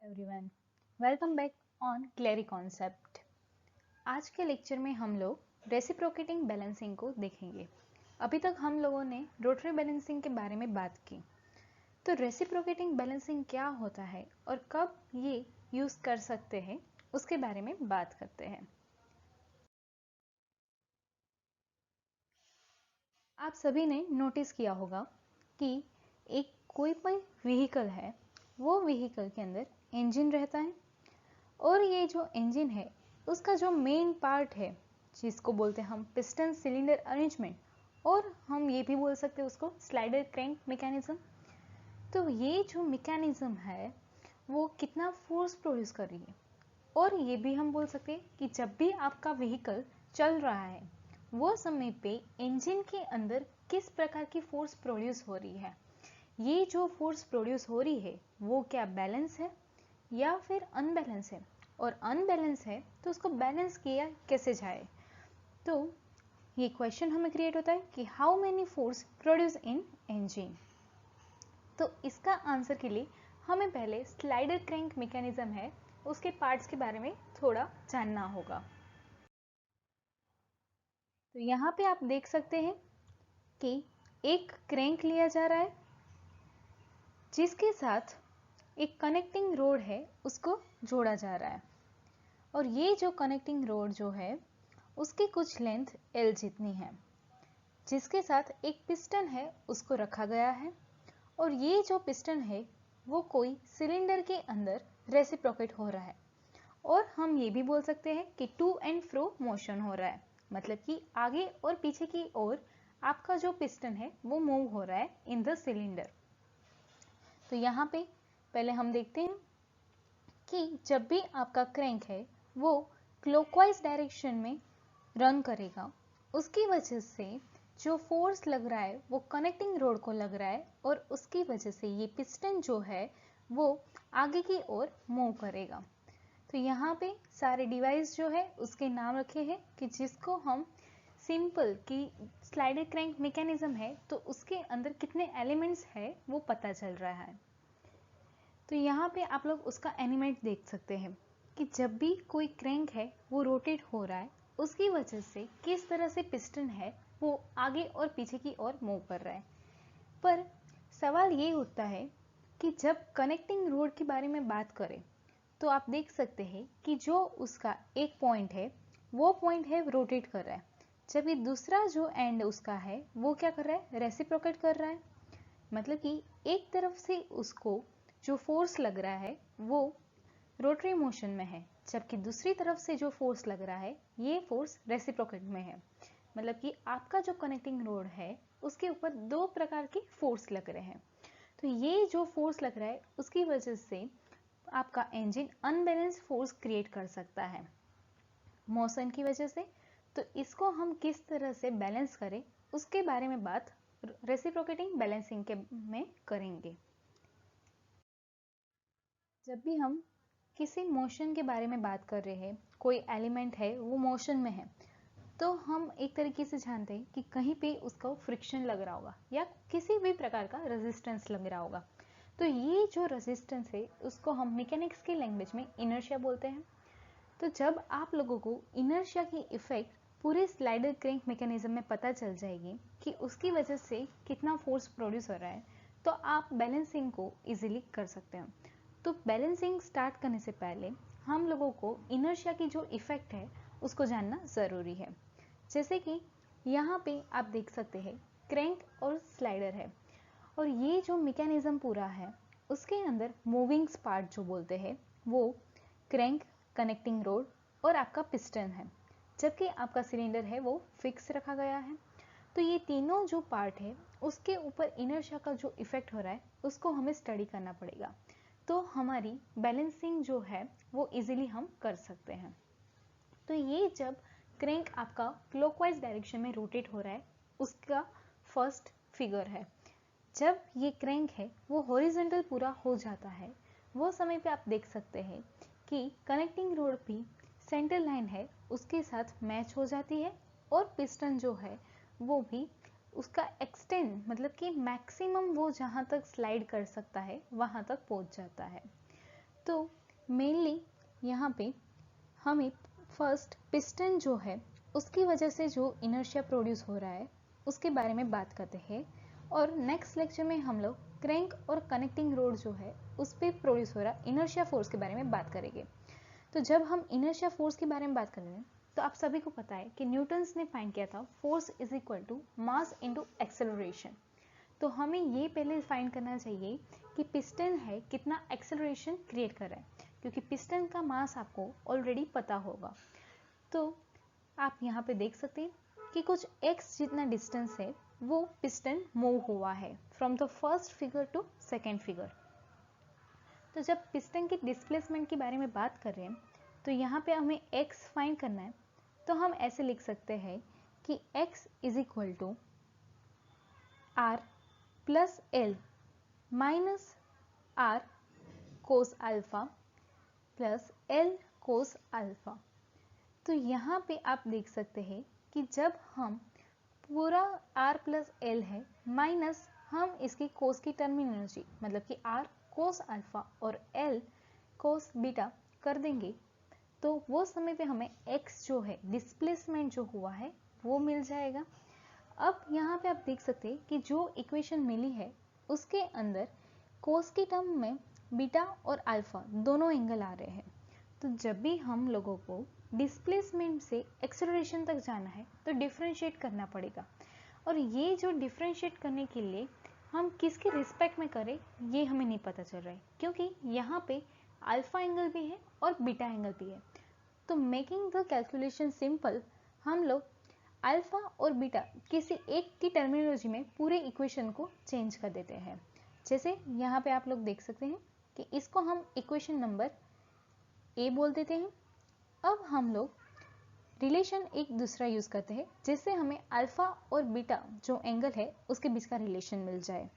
Everyone, welcome back on Clary concept. आज के lecture में हम लोग रेसिप्रोकेटिंग बैलेंसिंग को देखेंगे। अभी तक हम लोगों ने रोटरी बैलेंसिंग के बारे में बात की। तो रेसिप्रोकेटिंग बैलेंसिंग क्या होता है और कब ये यूज कर सकते हैं उसके बारे में बात करते हैं। आप सभी ने नोटिस किया होगा कि एक कोई व्हीकल है, वो व्हीकल के अंदर इंजन रहता है और ये जो इंजन है उसका जो मेन पार्ट है जिसको बोलते हैं हम पिस्टन सिलेंडर अरेंजमेंट, और हम ये भी बोल सकते हैं उसको स्लाइडर क्रैंक मैकेनिज्म। तो ये जो मैकेनिज्म है वो कितना फोर्स प्रोड्यूस कर रही है, और ये भी हम बोल सकते हैं कि जब भी आपका व्हीकल चल रहा है वो समय पे इंजन के अंदर किस प्रकार की फोर्स प्रोड्यूस हो रही है। ये जो फोर्स प्रोड्यूस हो रही है वो क्या बैलेंस है या फिर अनबैलेंस है, और अनबैलेंस है तो उसको बैलेंस किया कैसे जाए। तो ये क्वेश्चन हमें क्रिएट होता है कि how many force produce in engine. तो इसका आंसर के लिए हमें पहले स्लाइडर क्रैंक मैकेनिज्म है उसके पार्ट्स के बारे में थोड़ा जानना होगा। तो यहाँ पे आप देख सकते हैं कि एक क्रैंक लिया जा रहा है जिसके साथ एक कनेक्टिंग रोड है उसको जोड़ा जा रहा है, और ये जो कनेक्टिंग रोड जो है उसकी कुछ लेंथ L जितनी है, जिसके साथ एक पिस्टन है उसको रखा गया है, और ये जो पिस्टन है वो कोई सिलेंडर के अंदर रेसिप्रोकेट हो रहा है, और हम ये भी बोल सकते हैं कि टू एंड फ्रो मोशन हो रहा है, मतलब कि आगे और पीछे की ओर आपका जो पिस्टन है वो मूव हो रहा है इन द सिलेंडर। तो यहाँ पे पहले हम देखते हैं कि जब भी आपका क्रैंक है वो क्लॉकवाइज डायरेक्शन में रन करेगा, उसकी वजह से जो फोर्स लग रहा है वो कनेक्टिंग रोड को लग रहा है, और उसकी वजह से ये पिस्टन जो है वो आगे की ओर मूव करेगा। तो यहाँ पे सारे डिवाइस जो है उसके नाम रखे हैं कि जिसको हम सिंपल कि स्लाइडर क्रैंक मैकेनिज्म है तो उसके अंदर कितने एलिमेंट्स है वो पता चल रहा है। तो यहाँ पे आप लोग उसका एनिमेट देख सकते हैं कि जब भी कोई क्रैंक है वो रोटेट हो रहा है, उसकी वजह से किस तरह से पिस्टन है वो आगे और पीछे की ओर मूव कर रहा है। पर सवाल ये उठता है कि जब कनेक्टिंग रोड के बारे में बात करें तो आप देख सकते हैं कि जो उसका एक पॉइंट है वो पॉइंट है रोटेट कर रहा है, जबकि दूसरा जो एंड उसका है वो क्या कर रहा है, रेसिप्रोकेट कर रहा है। मतलब कि एक तरफ से उसको जो फोर्स लग रहा है वो रोटरी मोशन में है, जबकि दूसरी तरफ से जो फोर्स लग रहा है ये फोर्स रेसिप्रोकेट में है। मतलब कि आपका जो कनेक्टिंग रोड है उसके ऊपर दो प्रकार की फोर्स लग रहे हैं। तो ये जो फोर्स लग रहा है उसकी वजह से आपका इंजन अनबैलेंस फोर्स क्रिएट कर सकता है मोशन की वजह से। तो इसको हम किस तरह से बैलेंस करें उसके बारे में बात रेसिप्रोकेटिंग बैलेंसिंग के में करेंगे। जब भी हम किसी मोशन के बारे में बात कर रहे हैं, कोई एलिमेंट है वो मोशन में है, तो हम एक तरीके से जानते हैं कि कहीं पे उसका फ्रिक्शन लग रहा होगा या किसी भी प्रकार का रेजिस्टेंस लग रहा होगा। तो ये जो रेजिस्टेंस है उसको हम मैकेनिक्स की लैंग्वेज में इनर्शिया बोलते हैं। तो जब आप लोगों को इनर्शिया की इफेक्ट पूरे स्लाइडर क्रैंक मैकेनिज्म में पता चल जाएगी कि उसकी वजह से कितना फोर्स प्रोड्यूस हो रहा है, तो आप बैलेंसिंग को इजीली कर सकते हैं। तो बैलेंसिंग स्टार्ट करने से पहले हम लोगों को इनर्शिया की जो इफेक्ट है उसको जानना ज़रूरी है। जैसे कि यहाँ पे आप देख सकते हैं क्रैंक और स्लाइडर है, और ये जो मैकेनिज्म पूरा है उसके अंदर मूविंग्स पार्ट जो बोलते हैं वो क्रैंक, कनेक्टिंग रोड और आपका पिस्टन है, जबकि आपका सिलेंडर है वो फिक्स रखा गया है। तो ये तीनों जो पार्ट है उसके ऊपर इनर्शिया का जो इफेक्ट हो रहा है उसको हमें स्टडी करना पड़ेगा, तो हमारी बैलेंसिंग जो है वो इजीली हम कर सकते हैं। तो ये जब क्रैंक आपका क्लॉकवाइज डायरेक्शन में रोटेट हो रहा है उसका फर्स्ट फिगर है। जब ये क्रैंक है वो हॉरिजॉन्टल पूरा हो जाता है, वो समय पे आप देख सकते हैं कि कनेक्टिंग रोड भी सेंटर लाइन है उसके साथ मैच हो जाती है, और पिस्टन जो है वो भी उसका एक्सटेंड मतलब कि मैक्सिमम वो जहाँ तक स्लाइड कर सकता है वहाँ तक पहुँच जाता है। तो मेनली यहाँ पे हमें फर्स्ट पिस्टन जो है उसकी वजह से जो इनर्शिया प्रोड्यूस हो रहा है उसके बारे में बात करते हैं, और नेक्स्ट लेक्चर में हम लोग क्रैंक और कनेक्टिंग रोड जो है उस पर प्रोड्यूस हो रहा इनर्शिया फोर्स के बारे में बात करेंगे। तो जब हम इनर्शिया फोर्स के बारे में बात कर रहे हैं तो आप सभी को पता है कि न्यूटन्स ने फाइंड किया था force is equal to mass into acceleration. तो हमें ये पहले फाइंड करना चाहिए कि पिस्टन है कितना एक्सेलरेशन क्रिएट कर रहा है, क्योंकि पिस्टन का मास आपको ऑलरेडी पता होगा। तो आप यहाँ पे देख सकते हैं कि कुछ x जितना डिस्टेंस है वो पिस्टन मूव हुआ है from the first figure to second figure. तो जब पिस्टन की डिस्प्लेसमेंट के बारे में बात कर रहे हैं तो यहाँ पे हमें x फाइंड करना है, तो हम ऐसे लिख सकते हैं कि x is equal to are plus l minus are cos alpha plus l cos alpha. तो यहाँ पे आप देख सकते हैं कि जब हम पूरा r प्लस एल है माइनस हम इसकी कोस की टर्मिनोलॉजी मतलब कि r कोस अल्फा और l कोस बीटा कर देंगे तो वो समय पे हमें x जो है डिस्प्लेसमेंट जो हुआ है वो मिल जाएगा। अब यहाँ पे आप देख सकते हैं कि जो इक्वेशन मिली है उसके अंदर कोस की टर्म में बीटा और अल्फा दोनों एंगल आ रहे हैं। तो जब भी हम लोगों को डिस्प्लेसमेंट से एक्सेलरेशन तक जाना है तो डिफरेंशिएट करना पड़ेगा, और ये जो डिफरेंशिएट करने के लिए हम किसके रिस्पेक्ट में करें ये हमें नहीं पता चल रहा है, क्योंकि यहाँ पे अल्फा एंगल भी है और बीटा एंगल भी है। तो मेकिंग द कैलकुलेशन सिंपल हम लोग अल्फा और बीटा किसी एक की टर्मिनोलॉजी में पूरे इक्वेशन को चेंज कर देते हैं। जैसे यहाँ पे आप लोग देख सकते हैं कि इसको हम इक्वेशन नंबर ए बोल देते हैं। अब हम लोग रिलेशन एक दूसरा यूज करते हैं जिससे हमें अल्फा और बीटा जो एंगल है उसके बीच का रिलेशन मिल जाए।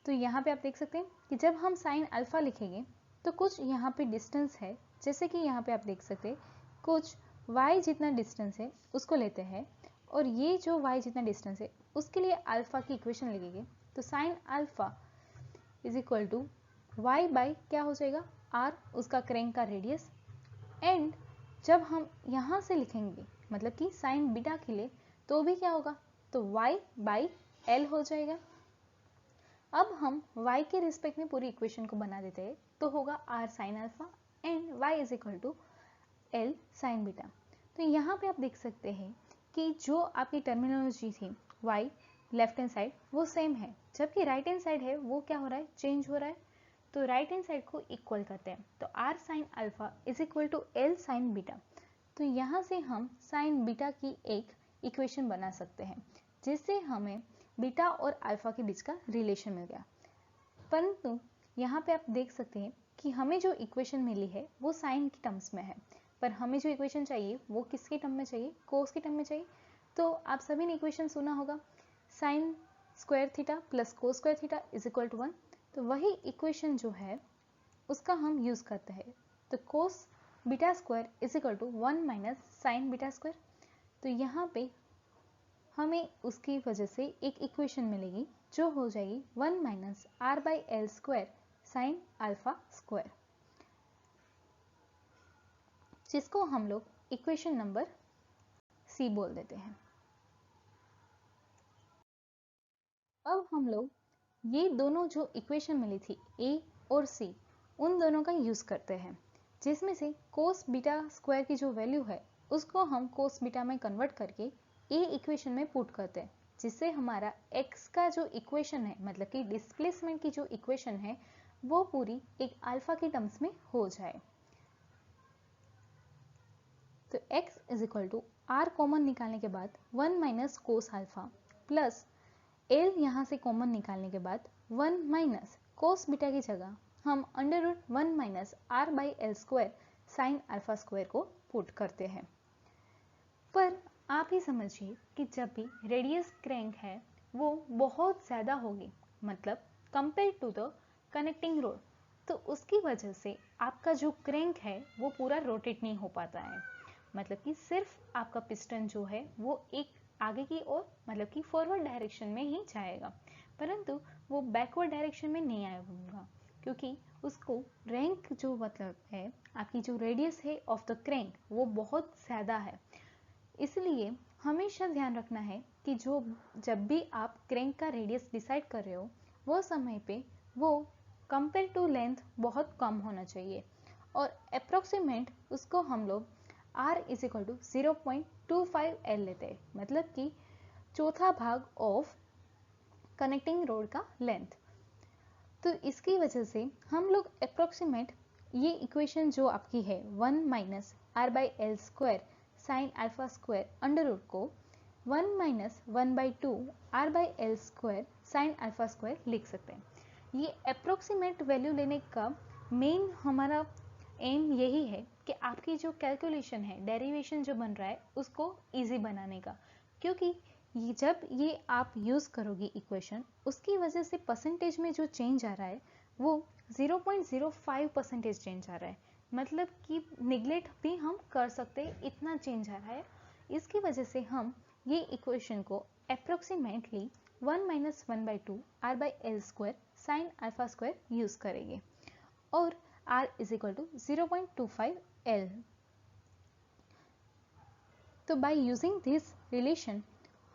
तो यहाँ पे आप देख सकते हैं कि जब हम साइन अल्फा लिखेंगे तो कुछ यहाँ पे डिस्टेंस है, जैसे कि यहाँ पे आप देख सकते हैं कुछ y जितना डिस्टेंस है उसको लेते हैं, और ये जो y जितना डिस्टेंस है उसके लिए अल्फा की इक्वेशन लिखेंगे। तो sine alpha is equal to y by क्या हो जाएगा r, उसका क्रैंक का रेडियस, एंड जब हम यहाँ से लिखेंगे मतलब कि साइन बीटा के लिए तो भी क्या होगा, तो y बाई l हो जाएगा। अब हम y के रिस्पेक्ट में पूरी इक्वेशन को बना देते हैं तो होगा r sine alpha and y is equal to l sine beta. तो यहाँ पे आप देख सकते हैं कि जो आपकी टर्मिनोलॉजी थी y लेफ्ट हैंड साइड वो सेम है, जबकि राइट हैंड साइड है वो क्या हो रहा है, चेंज हो रहा है। तो राइट हैंड साइड को इक्वल करते हैं, तो r sine alpha is equal to l sine beta. तो यहाँ से हम साइन बीटा की एक इक्वेशन बना सकते हैं जिससे हमें बीटा और अल्फा के बीच का रिलेशन मिल गया। परंतु यहाँ पे आप देख सकते हैं कि हमें जो इक्वेशन मिली है वो साइन की टर्म्स में है, पर हमें जो इक्वेशन चाहिए वो किसके टर्म में चाहिए, कोस के टर्म में चाहिए। तो आप सभी ने इक्वेशन सुना होगा sine square theta plus cos square theta is equal to 1। तो वही इक्वेशन जो है उसका हम यूज करते हैं। तो cos beta square is equal to 1 minus sine beta square. तो यहाँ पे हमें उसकी वजह से एक इक्वेशन मिलेगी जो हो जाएगी 1 minus r by l square sine alpha square, जिसको हम लोग इक्वेशन नंबर सी बोल देते हैं। अब हम लोग ये दोनों जो इक्वेशन मिली थी ए और सी उन दोनों का यूज करते हैं, जिसमें से कोस बीटा स्क्वायर की जो वैल्यू है उसको हम कोस बीटा में कन्वर्ट करके ए इक्वेशन में पुट करते हैं, जिससे हमारा x का जो इक्वेशन है मतलब कि डिस्प्लेसमेंट की जो इक्वेशन है वो पूरी एक अल्फा की टर्म्स में हो जाए। तो x is equal to r common निकालने के बाद 1 minus cos alpha plus l यहाँ से कॉमन निकालने के बाद 1 माइनस कोस बीटा की जगह हम under root 1 minus r by l square sine alpha square को पुट करते हैं। पर आप ही समझिए कि जब भी रेडियस क्रैंक है वो बहुत ज़्यादा होगी, मतलब compare to the connecting rod, तो उसकी वजह से आपका जो क्रैंक है वो पूरा रोटेट नहीं हो पाता है। मतलब कि सिर्फ आपका पिस्टन जो है वो एक आगे की ओर मतलब कि फॉरवर्ड डायरेक्शन में ही जाएगा, परंतु वो बैकवर्ड डायरेक्शन में नहीं आएगा, क्योंकि उसको रैंक जो मतलब है, आपकी जो रेडियस है ऑफ द क्रैंक वो बहुत ज़्यादा है। इसलिए हमेशा ध्यान रखना है कि जब भी आप क्रैंक का रेडियस डिसाइड कर रहे हो वो समय पे वो कंपेयर टू लेंथ बहुत कम होना चाहिए, और अप्रोक्सीमेट उसको हम लोग r is equal to 0.25L लेते हैं, मतलब कि चौथा भाग ऑफ कनेक्टिंग रोड का लेंथ। तो इसकी वजह से हम लोग अप्रोक्सीमेट ये इक्वेशन जो आपकी है 1 minus r by l square sine alpha square under root को 1 minus 1/2 r by l square sine alpha square लिख सकते हैं। ये अप्रोक्सीमेट वैल्यू लेने का मेन हमारा एम यही है कि आपकी जो कैलकुलेशन है, डेरिवेशन जो बन रहा है उसको इजी बनाने का, क्योंकि जब ये आप यूज़ करोगे इक्वेशन, उसकी वजह से परसेंटेज में जो चेंज आ रहा है वो 0.05% चेंज आ रहा है, मतलब कि निगलेक्ट भी हम कर सकते हैं, इतना चेंज आ रहा है। इसकी वजह से हम ये इक्वेशन को approximately 1 minus 1/2 r by l square sine alpha square use करेंगे, और r is equal to 0.25L। तो बाय यूजिंग दिस रिलेशन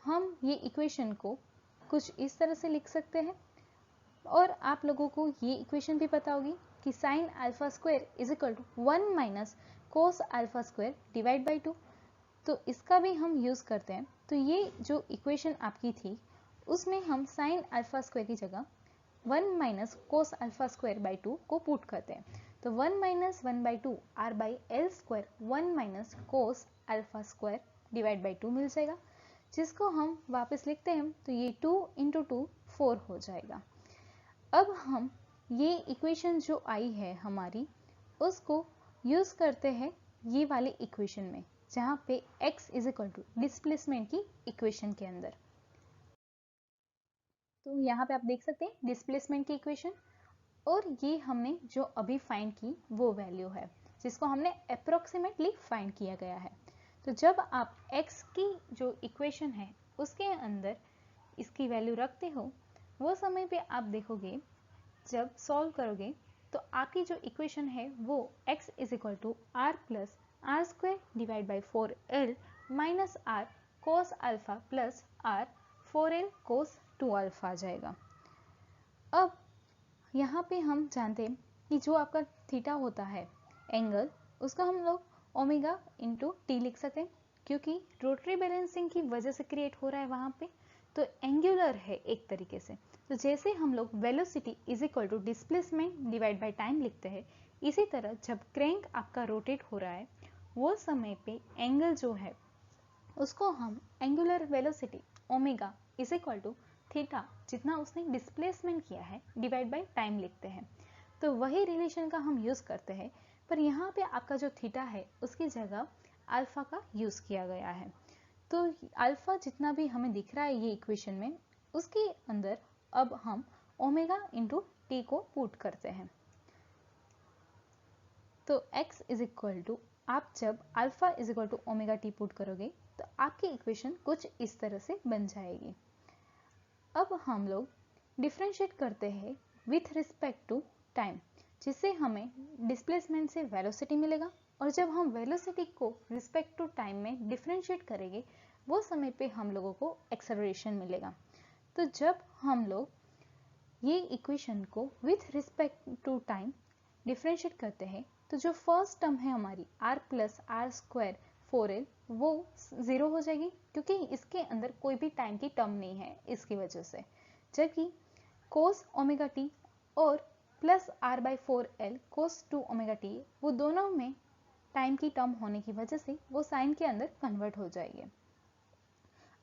हम ये इक्वेशन को कुछ इस तरह से लिख सकते हैं, और आप लोगों को ये इक्वेशन भी पता होगी कि sine alpha square is equal to 1 minus cos alpha square divide by 2। तो इसका भी हम यूज़ करते हैं। तो ये जो इक्वेशन आपकी थी उसमें हम साइन अल्फा स्क्वायर की जगह 1 minus cos alpha square by 2 को पुट करते हैं। तो 1 minus 1/2 r by l square 1 minus cos alpha square divide by 2 मिल जाएगा, जिसको हम वापस लिखते हैं तो ये 2 इंटू 2 4 हो जाएगा। अब हम ये इक्वेशन जो आई है हमारी उसको यूज़ करते हैं ये वाले इक्वेशन में, जहाँ पे x is equal to displacement की इक्वेशन के अंदर। तो यहाँ पे आप देख सकते हैं डिस्प्लेसमेंट की इक्वेशन, और ये हमने जो अभी फाइंड की वो वैल्यू है जिसको हमने अप्रोक्सीमेटली फाइंड किया गया है। तो जब आप x की जो इक्वेशन है उसके अंदर इसकी वैल्यू रखते हो, वो समय पे आप देखोगे जब सॉल्व करोगे तो आपकी जो इक्वेशन है वो x is equal to are plus R square divide by 4L minus are cos alpha plus R 4L cos 2 alpha आ जाएगा। अब यहाँ पे हम जानते हैं कि जो आपका थीटा होता है एंगल, उसका हम लोग ओमेगा इंटू टी लिख सकते हैं, क्योंकि रोटरी बैलेंसिंग की वजह से क्रिएट हो रहा है वहाँ पे, तो एंगुलर है एक तरीके से। तो जैसे हम लोग velocity is equal to displacement divide by time लिखते हैं, इसी तरह जब क्रैंक आपका रोटेट हो रहा है वो समय पे एंगल जो है उसको हम angular velocity omega is equal to theta जितना उसने डिस्प्लेसमेंट किया है डिवाइड बाय टाइम लिखते हैं। तो वही रिलेशन का हम यूज़ करते हैं, पर यहाँ पे आपका जो थीटा है उसकी जगह अल्फा का यूज़ किया गया है। तो अल्फा जितना भी हमें दिख रहा है ये इक्वेशन में, उसके अंदर अब हम ओमेगा इंटू टी को पुट करते हैं। तो x इज इक्वल टू, आप जब alpha is equal to omega t put करोगे तो आपकी इक्वेशन कुछ इस तरह से बन जाएगी। अब हम लोग डिफ्रेंशिएट करते हैं विथ रिस्पेक्ट टू टाइम, जिससे हमें डिस्प्लेसमेंट से वेलोसिटी मिलेगा, और जब हम वेलोसिटी को रिस्पेक्ट टू टाइम में डिफ्रेंशिएट करेंगे वो समय पे हम लोगों को एक्सेलरेशन मिलेगा। तो जब हम लोग ये इक्वेशन को with respect to time differentiate करते हैं तो जो फर्स्ट टर्म है हमारी r plus R square 4L वो 0 हो जाएगी, क्योंकि इसके अंदर कोई भी टाइम की टर्म नहीं है इसकी वजह से, जबकि कोस ओमेगा टी और plus r by 4L cos 2 omega T वो दोनों में टाइम की टर्म होने की वजह से वो साइन के अंदर कन्वर्ट हो जाएगी।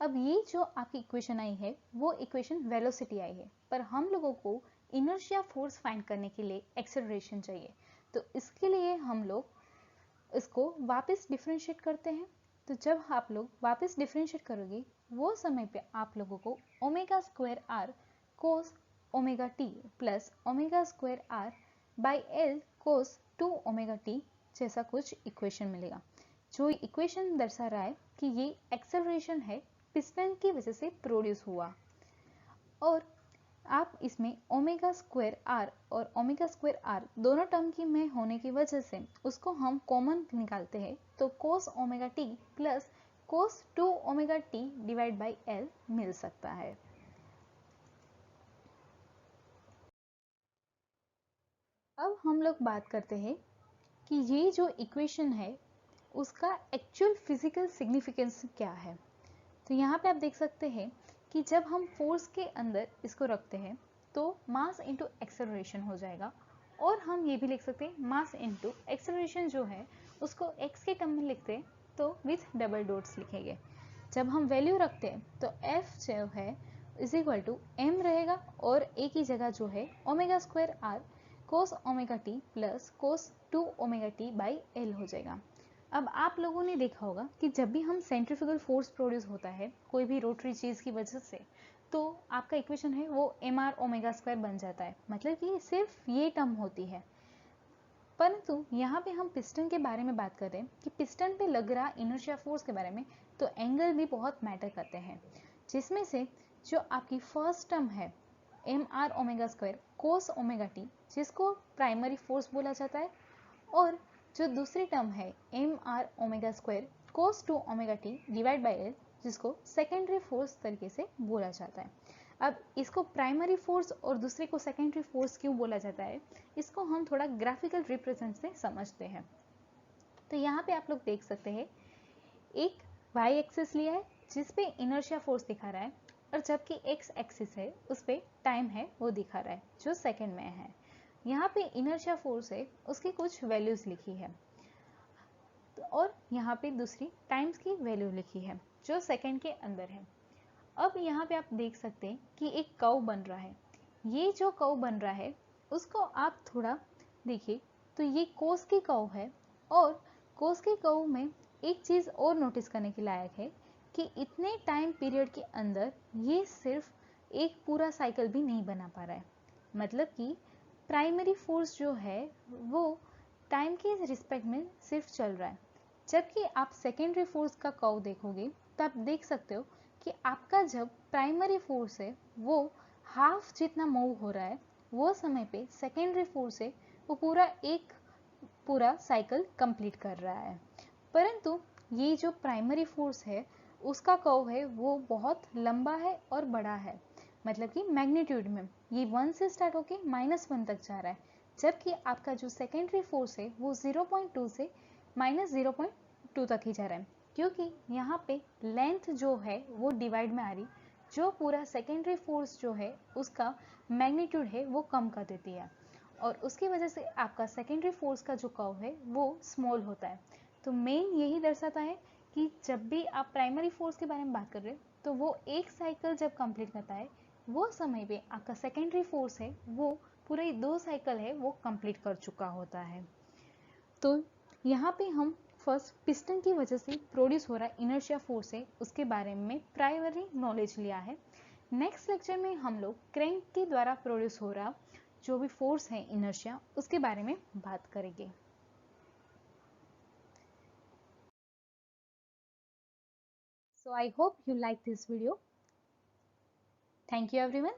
अब ये जो आपकी इक्वेशन आई है वो इक्वेशन वेलोसिटी आई है, पर हम लोगों को इनर्शिया फोर्स फाइंड करने के लिए एक्सेलरेशन चाहिए। तो इसके लिए हम लोग इसको वापस डिफरेंशिएट करते हैं। तो जब आप लोग वापस डिफरेंशिएट करोगे वो समय पे आप लोगों को omega square r cos omega T plus omega square r by l cos 2 omega t जैसा कुछ इक्वेशन मिलेगा, जो इक्वेशन दर्शा रहा है कि ये एक्सेलरेशन है पिस्टन की वजह से प्रोड्यूस हुआ। और आप इसमें ओमेगा स्क्वायर आर और ओमेगा स्क्वायर आर दोनों टर्म की में होने की वजह से उसको हम कॉमन निकालते हैं, तो cos omega T plus cos 2 omega T divide by L मिल सकता है। अब हम लोग बात करते हैं कि ये जो इक्वेशन है उसका एक्चुअल फिजिकल सिग्निफिकेंस क्या है। तो यहाँ पे आप देख सकते हैं कि जब हम फोर्स के अंदर इसको रखते हैं तो मास इनटू एक्सेलरेशन हो जाएगा, और हम ये भी लिख सकते हैं मास इनटू एक्सेलरेशन जो है उसको x के टर्म में लिखते हैं तो विथ डबल डॉट्स लिखेंगे। जब हम वैल्यू रखते हैं तो f जो है इज इक्वल टू m रहेगा और a की जगह जो है omega square r cos omega T plus cos 2 omega T by L हो जाएगा। अब आप लोगों ने देखा होगा कि जब भी हम सेंट्रीफ्यूगल फोर्स प्रोड्यूस होता है कोई भी रोटरी चीज की वजह से, तो आपका इक्वेशन है वो एम आर ओमेगा स्क्वायर बन जाता है, मतलब कि सिर्फ ये टर्म होती है। परंतु यहाँ पे हम पिस्टन के बारे में बात कर रहे हैं कि पिस्टन पे लग रहा इनर्शिया फोर्स के बारे में, तो एंगल भी बहुत मैटर करते हैं, जिसमें से जो आपकी फर्स्ट टर्म है m r omega square cos omega t जिसको प्राइमरी फोर्स बोला जाता है, और जो दूसरी टर्म है m r omega square cos 2 omega T divide by l जिसको सेकेंडरी फोर्स तरीके से बोला जाता है। अब इसको प्राइमरी फोर्स और दूसरे को सेकेंडरी फोर्स क्यों बोला जाता है, इसको हम थोड़ा ग्राफिकल रिप्रेजेंट से समझते हैं। तो यहाँ पे आप लोग देख सकते हैं एक y एक्सिस लिया है जिस पे इनर्शिया फोर्स दिखा रहा है, और जबकि x एक्सिस है उस पे टाइम है वो दिखा रहा है जो सेकंड में है। यहाँ पे इनर्शिया फोर्स है उसकी कुछ वैल्यूज लिखी है, और यहाँ पे दूसरी टाइम्स की वैल्यू लिखी है जो सेकंड के अंदर है। अब यहाँ पे आप देख सकते हैं कि एक कर्व बन रहा है। ये जो कर्व बन रहा है उसको आप थोड़ा देखिए तो ये कोस की कर्व है, और कोस के कर्व में एक चीज़ और नोटिस करने के लायक है कि इतने टाइम पीरियड के अंदर ये सिर्फ एक पूरा साइकिल भी नहीं बना पा रहा है, मतलब कि प्राइमरी फोर्स जो है वो टाइम के रिस्पेक्ट में सिर्फ चल रहा है, जबकि आप सेकेंडरी फोर्स का कर्व देखोगे तो आप देख सकते हो कि आपका जब प्राइमरी फोर्स है वो हाफ जितना मूव हो रहा है, वो समय पे सेकेंडरी फोर्स है वो पूरा साइकिल कंप्लीट कर रहा है। परंतु ये जो प्राइमरी फोर्स है उसका कर्व है वो बहुत लंबा है और बड़ा है, मतलब कि मैग्नीट्यूड में ये 1 से स्टार्ट होके -1 तक जा रहा है, जबकि आपका जो सेकेंडरी फोर्स है वो 0.2 से -0.2 तक ही जा रहा है, क्योंकि यहाँ पे लेंथ जो है वो डिवाइड में आ रही, जो पूरा सेकेंडरी फोर्स जो है उसका मैग्नीट्यूड है वो कम कर देती है, और उसकी वजह से आपका सेकेंडरी फोर्स का जो कर्व है वो स्मॉल होता है। तो मेन यही दर्शाता है कि जब भी आप प्राइमरी फोर्स के बारे में बात कर रहे हो तो वो एक साइकिल जब कंप्लीट करता है वो समय पे आपका सेकेंडरी फोर्स है वो पूरे 2 साइकिल है वो कंप्लीट कर चुका होता है। तो यहाँ पे हम फर्स्ट पिस्टन की वजह से प्रोड्यूस हो रहा इनर्शिया फोर्स है उसके बारे में प्राइमरी नॉलेज लिया है। नेक्स्ट लेक्चर में हम लोग क्रैंक के द्वारा प्रोड्यूस हो रहा जो भी फोर्स है इनर्शिया उसके बारे में बात करेंगे। So I hope you like this video. Thank you everyone.